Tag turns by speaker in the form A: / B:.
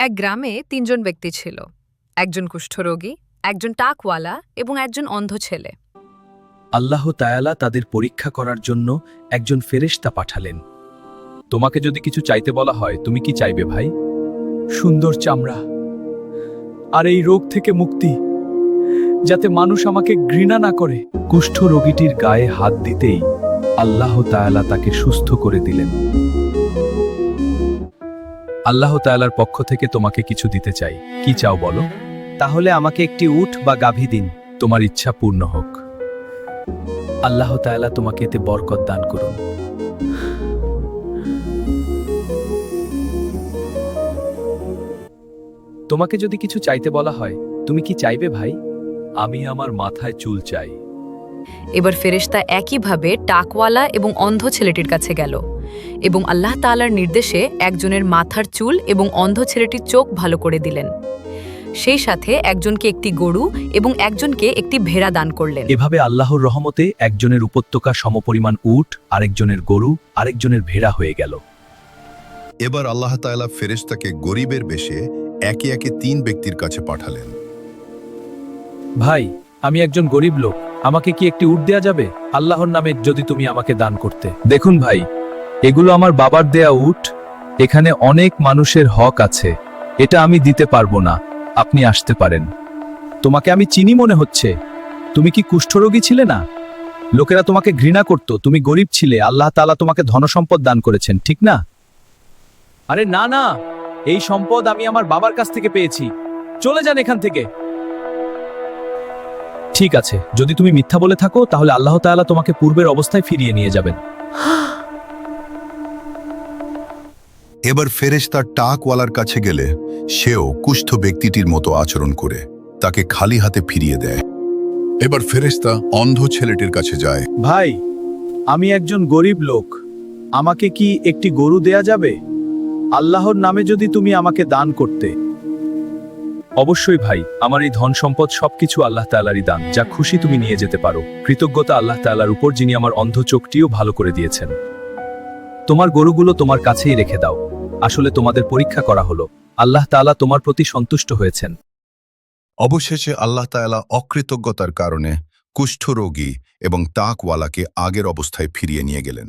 A: এক গ্রামে তিনজন ব্যক্তি ছিল। একজন কুষ্ঠরোগী, একজন টাকওয়ালা এবং একজন অন্ধ ছেলে।
B: আল্লাহ তায়ালা তাদের পরীক্ষা করার জন্য একজন ফেরেশতা পাঠালেন। তোমাকে যদি কিছু চাইতে বলা হয়, তুমি কি চাইবে ভাই? সুন্দর চামড়া আর এই রোগ থেকে মুক্তি, যাতে মানুষ আমাকে ঘৃণা না করে। কুষ্ঠ রোগীটির গায়ে হাত দিতেই আল্লাহ তায়ালা তাকে সুস্থ করে দিলেন। আল্লাহ তায়ালার পক্ষ থেকে তোমাকে কিছু দিতে চাই, কি চাও বলো?
C: তাহলে আমাকে একটি উট বা গাভী দিন।
B: তোমার ইচ্ছা পূর্ণ হোক। আল্লাহ তাআলা তোমাকে এতে বরকত দান করুন। তোমাকে যদি কিছু চাইতে বলা হয়, তুমি কি চাইবে ভাই? আমি আমার মাথায় চুল চাই।
A: এবার ফেরেশতা একইভাবে টাকওয়ালা এবং অন্ধ ছেলেটির কাছে গেল এবং আল্লাহ তাআলার নির্দেশে একজনের মাথার চুল এবং অন্ধ ছেলেটির চোখ ভালো করে দিলেন। সেই সাথে একজনকে একটি গরু এবং একজনকে একটি ভেড়া দান করলেন।
B: এভাবে আল্লাহর রহমতে একজনের উপত্যকা সমপরিমাণ উট, আরেকজনের গরু, আরেকজনের ভেড়া হয়ে গেল।
D: এবার আল্লাহ তাআলা ফেরেশতাকে গরিবের বেশে একে একে 3 ব্যক্তির কাছে পাঠালেন।
B: ভাই, আমি একজন গরিব লোক, আমাকে কি একটি উট দেয়া যাবে আল্লাহর নামে, যদি তুমি আমাকে দান করতে? দেখুন ভাই, এগুলো আমার বাবার দেয়া উট, এখানে অনেক মানুষের হক আছে, এটা আমি দিতে পারবো না, আপনি আসতে পারেন। তোমাকে আমি চিনি মনে হচ্ছে, তুমি কি কুষ্ঠরোগী ছিলে না? লোকেরা তোমাকে ঘৃণা করত, তুমি গরিব ছিলে, আল্লাহ তাআলা তোমাকে ধনসম্পদ দান করেছেন, ঠিক না? আরে না না, এই সম্পদ আমি আমার বাবার কাছ থেকে পেয়েছি, চলে যান এখান থেকে। ঠিক আছে, যদি তুমি মিথ্যা বলে থাকো তাহলে আল্লাহ তাআলা তোমাকে পূর্বের অবস্থায় ফিরিয়ে নিয়ে যাবেন।
D: এবার ফেরেশতা টাকওয়ালার কাছে গেলে সেও কুষ্ঠ ব্যক্তিটির মতো আচরণ করে তাকে খালি হাতে ফিরিয়ে দেয়। এবার ফেরেশতা অন্ধ ছেলেটির কাছে যায়।
B: ভাই, আমি একজন গরিব লোক, আমাকে কি একটি গরু দেয়া যাবে আল্লাহর নামে, যদি তুমি আমাকে দান করতে? অবশ্যই ভাই, আমার এই ধন সম্পদ সবকিছু আল্লাহ তাআলারই দান, যা খুশি তুমি নিয়ে যেতে পারো। কৃতজ্ঞতা আল্লাহ তাআলার উপর, যিনি আমার অন্ধ চোখটিও ভালো করে দিয়েছেন। তোমার গরুগুলো তোমার কাছেই রেখে দাও, আসলে তোমাদের পরীক্ষা করা হলো, আল্লাহ তাআলা তোমার প্রতি সন্তুষ্ট হয়েছেন।
D: অবশেষে আল্লাহ তাআলা অকৃতজ্ঞতার কারণে কুষ্ঠরোগী এবং টাকওয়ালাকে আগের অবস্থায় ফিরিয়ে নিয়ে গেলেন।